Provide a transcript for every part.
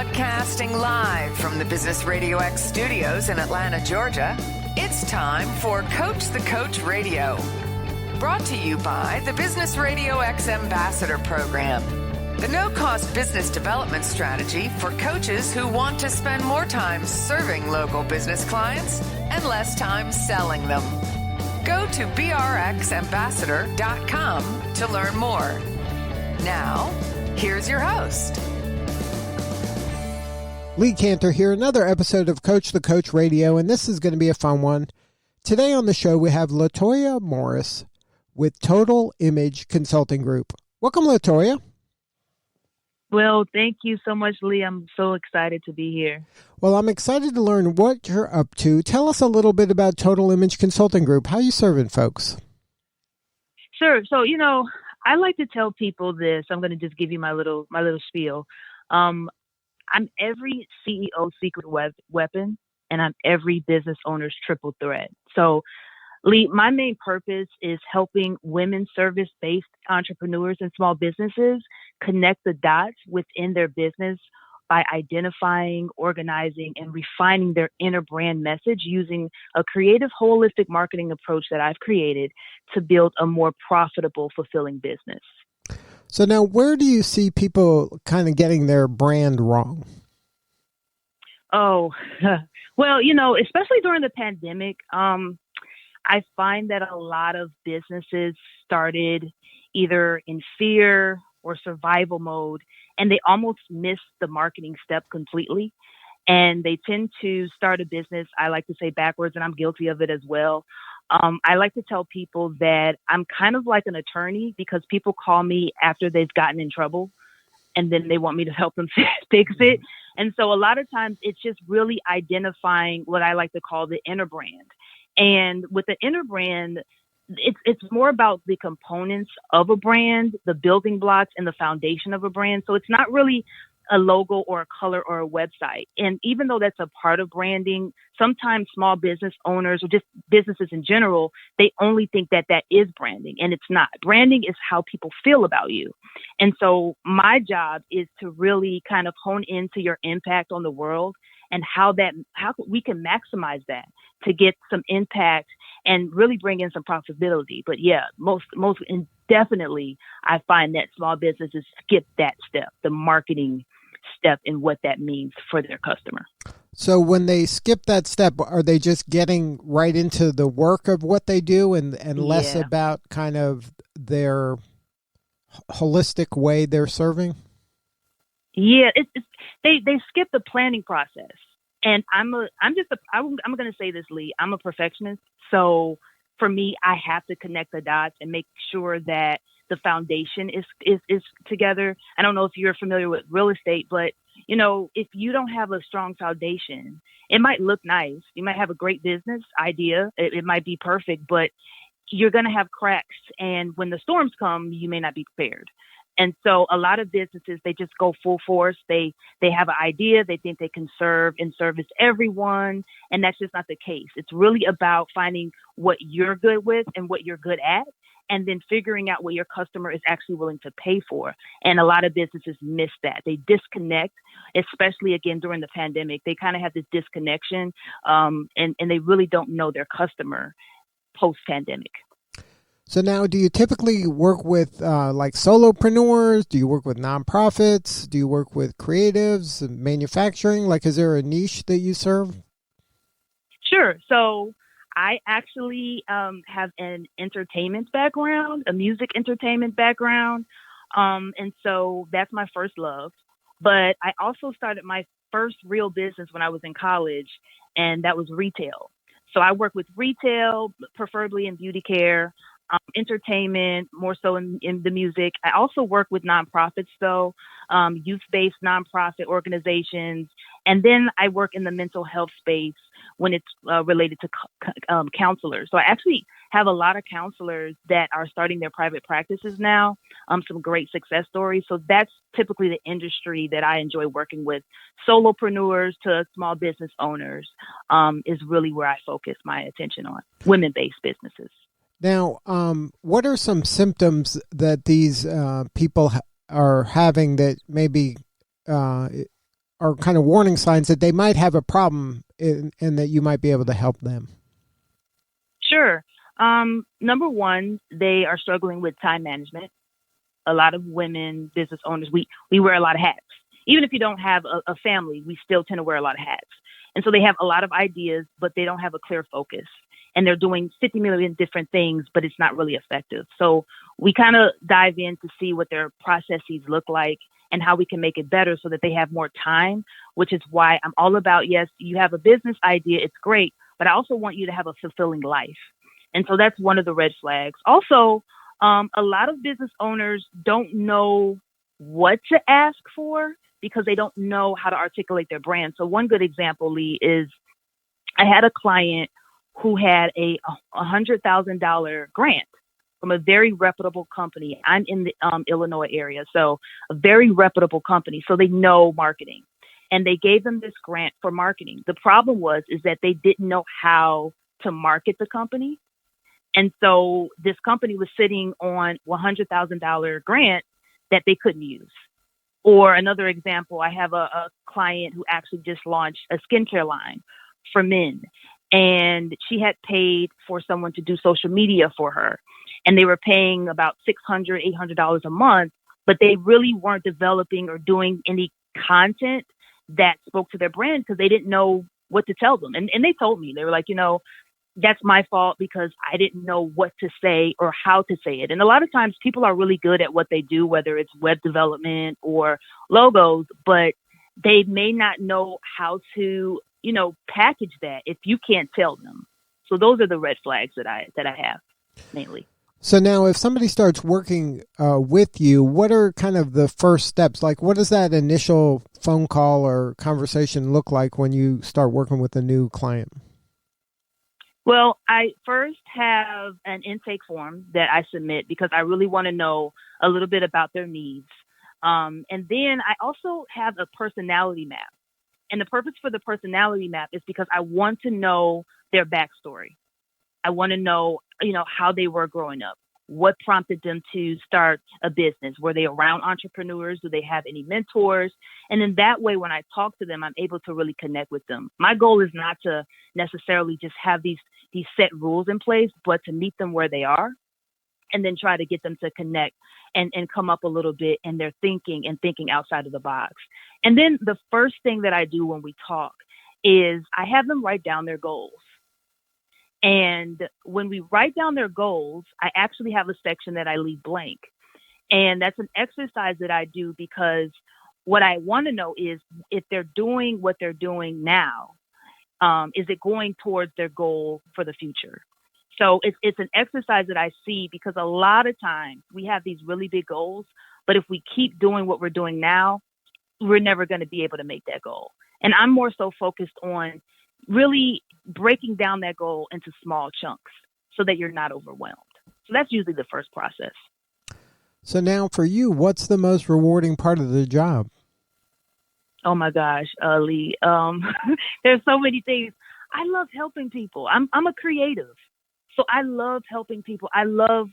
Broadcasting live from the Business RadioX studios in Atlanta, Georgia, it's time for Coach the Coach Radio. Brought to you by the Business RadioX Ambassador Program, the no-cost business development strategy for coaches who want to spend more time serving local business clients and less time selling them. Go to brxambassador.com to learn more. Now, here's your host. Lee Cantor here, another episode of Coach the Coach Radio, and this is going to be a fun one. Today on the show, we have Latoya Morris with Total Image Consulting Group. Welcome, Latoya. Well, thank you so much, Lee. I'm so excited to be here. Well, I'm excited to learn what you're up to. Tell us a little bit about Total Image Consulting Group. How are you serving folks? Sure. So, I like to tell people this. I'm going to just give you my little spiel. I'm every CEO's secret weapon, and I'm every business owner's triple threat. So, Lee, my main purpose is helping women service-based entrepreneurs and small businesses connect the dots within their business by identifying, organizing, and refining their inner brand message using a creative, holistic marketing approach that I've created to build a more profitable, fulfilling business. So now, where do you see people kind of getting their brand wrong? Oh, well, especially during the pandemic, I find that a lot of businesses started either in fear or survival mode, and they almost missed the marketing step completely. And they tend to start a business, I like to say backwards, and I'm guilty of it as well. I like to tell people that I'm kind of like an attorney because people call me after they've gotten in trouble and then they want me to help them fix it. And so a lot of times it's just really identifying what I like to call the inner brand. And with the inner brand, it's more about the components of a brand, the building blocks and the foundation of a brand. So it's not really a logo or a color or a website. And even though that's a part of branding, sometimes small business owners or just businesses in general, they only think that that is branding, and it's not. Branding is how people feel about you. And so my job is to really kind of hone into your impact on the world and how we can maximize that to get some impact and really bring in some profitability. But yeah, most definitely, I find that small businesses skip that step, the marketing step, and what that means for their customer. So when they skip that step, are they just getting right into the work of what they do and less about kind of their holistic way they're serving? Yeah, they skip the planning process. And I'm going to say this, Lee, I'm a perfectionist. So for me, I have to connect the dots and make sure that the foundation is together. I don't know if you're familiar with real estate, but if you don't have a strong foundation, it might look nice. You might have a great business idea. It might be perfect, but you're going to have cracks. And when the storms come, you may not be prepared. And so a lot of businesses, they just go full force. They have an idea. They think they can serve and service everyone. And that's just not the case. It's really about finding what you're good with and what you're good at, and then figuring out what your customer is actually willing to pay for. And a lot of businesses miss that. They disconnect, especially again during the pandemic. They kind of have this disconnection, and they really don't know their customer post-pandemic. So now, do you typically work with like solopreneurs? Do you work with nonprofits? Do you work with creatives and manufacturing? Like, is there a niche that you serve? Sure. So I actually have an entertainment background, a music entertainment background. And so that's my first love. But I also started my first real business when I was in college, and that was retail. So I work with retail, preferably in beauty care. Entertainment, more so in the music. I also work with nonprofits, though, youth-based nonprofit organizations. And then I work in the mental health space when it's related to counselors. So I actually have a lot of counselors that are starting their private practices now, some great success stories. So that's typically the industry that I enjoy working with. Solopreneurs to small business owners is really where I focus my attention on, women-based businesses. Now, what are some symptoms that these people are having that maybe are kind of warning signs that they might have a problem and that you might be able to help them? Sure. Number one, they are struggling with time management. A lot of women business owners, we wear a lot of hats. Even if you don't have a family, we still tend to wear a lot of hats. And so they have a lot of ideas, but they don't have a clear focus. And they're doing 50 million different things, but it's not really effective. So we kind of dive in to see what their processes look like and how we can make it better so that they have more time, which is why I'm all about, yes, you have a business idea, it's great, but I also want you to have a fulfilling life. And so that's one of the red flags. Also, a lot of business owners don't know what to ask for because they don't know how to articulate their brand. So one good example, Lee, is I had a client who had a $100,000 grant from a very reputable company. I'm in the Illinois area, so a very reputable company. So they know marketing, and they gave them this grant for marketing. The problem is that they didn't know how to market the company. And so this company was sitting on $100,000 grant that they couldn't use. Or another example, I have a client who actually just launched a skincare line for men. And she had paid for someone to do social media for her. And they were paying about $600, $800 a month, but they really weren't developing or doing any content that spoke to their brand because they didn't know what to tell them. And they told me, they were like, that's my fault because I didn't know what to say or how to say it. And a lot of times people are really good at what they do, whether it's web development or logos, but they may not know how to, package that if you can't tell them. So those are the red flags that I have mainly. So now if somebody starts working with you, what are kind of the first steps? Like, what does that initial phone call or conversation look like when you start working with a new client? Well, I first have an intake form that I submit because I really want to know a little bit about their needs. And then I also have a personality map. And the purpose for the personality map is because I want to know their backstory. I want to know, how they were growing up. What prompted them to start a business? Were they around entrepreneurs? Do they have any mentors? And then that way, when I talk to them, I'm able to really connect with them. My goal is not to necessarily just have these set rules in place, but to meet them where they are and then try to get them to connect and come up a little bit in their thinking and thinking outside of the box. And then the first thing that I do when we talk is I have them write down their goals. And when we write down their goals, I actually have a section that I leave blank. And that's an exercise that I do because what I want to know is if they're doing what they're doing now, is it going towards their goal for the future? So it's an exercise that I see because a lot of times we have these really big goals, but if we keep doing what we're doing now, we're never going to be able to make that goal. And I'm more so focused on really breaking down that goal into small chunks so that you're not overwhelmed. So that's usually the first process. So now for you, what's the most rewarding part of the job? Oh my gosh, Lee. There's so many things. I love helping people. I'm a creative. So I love helping people. I love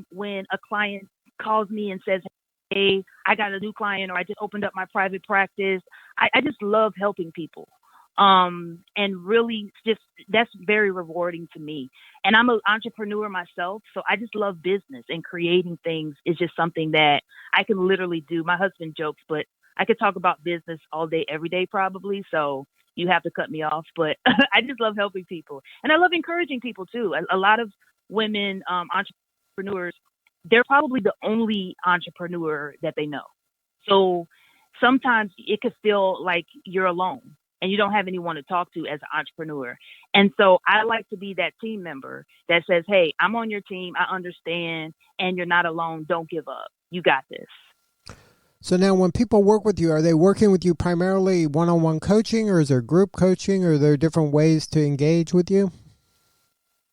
when a client calls me and says, hey, I got a new client, or I just opened up my private practice. I just love helping people. And really just, that's very rewarding to me. And I'm an entrepreneur myself. So I just love business, and creating things is just something that I can literally do. My husband jokes, but I could talk about business all day, every day, probably. So you have to cut me off, but I just love helping people. And I love encouraging people too. A lot of women, entrepreneurs, they're probably the only entrepreneur that they know. So sometimes it could feel like you're alone and you don't have anyone to talk to as an entrepreneur. And so I like to be that team member that says, hey, I'm on your team. I understand. And you're not alone. Don't give up. You got this. So now when people work with you, are they working with you primarily one-on-one coaching, or is there group coaching, or are there different ways to engage with you?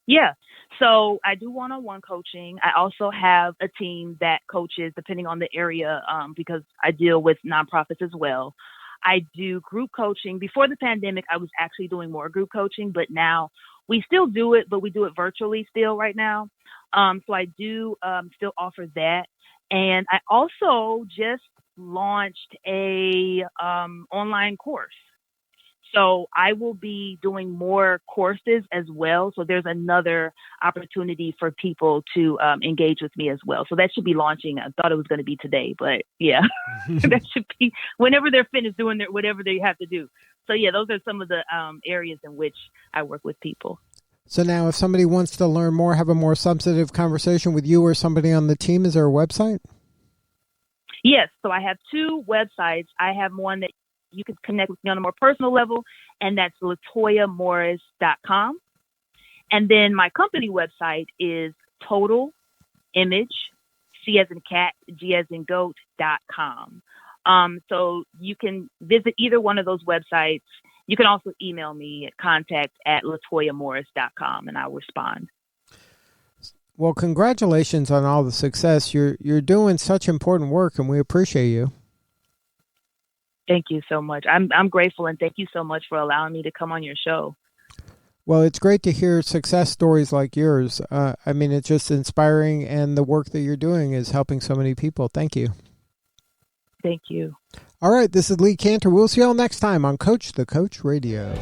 Yeah. So I do one-on-one coaching. I also have a team that coaches depending on the area because I deal with nonprofits as well. I do group coaching. Before the pandemic, I was actually doing more group coaching, but now we still do it, but we do it virtually still right now. So I do still offer that. And I also just launched a online course. So I will be doing more courses as well. So there's another opportunity for people to engage with me as well. So that should be launching. I thought it was going to be today, but yeah, that should be whenever they're finished doing whatever they have to do. So yeah, those are some of the areas in which I work with people. So now if somebody wants to learn more, have a more substantive conversation with you or somebody on the team, is there a website? Yes. So I have two websites. I have one that you can connect with me on a more personal level, and that's LatoyaMorris.com. And then my company website is Total Image, C as in cat, G as in goat.com. So you can visit either one of those websites. You can also email me at contact@LatoyaMorris.com, and I'll respond. Well, congratulations on all the success. You're doing such important work, and we appreciate you. Thank you so much. I'm grateful, and thank you so much for allowing me to come on your show. Well, it's great to hear success stories like yours. I mean, it's just inspiring, and the work that you're doing is helping so many people. Thank you. Thank you. All right, this is Lee Cantor. We'll see you all next time on Coach the Coach Radio.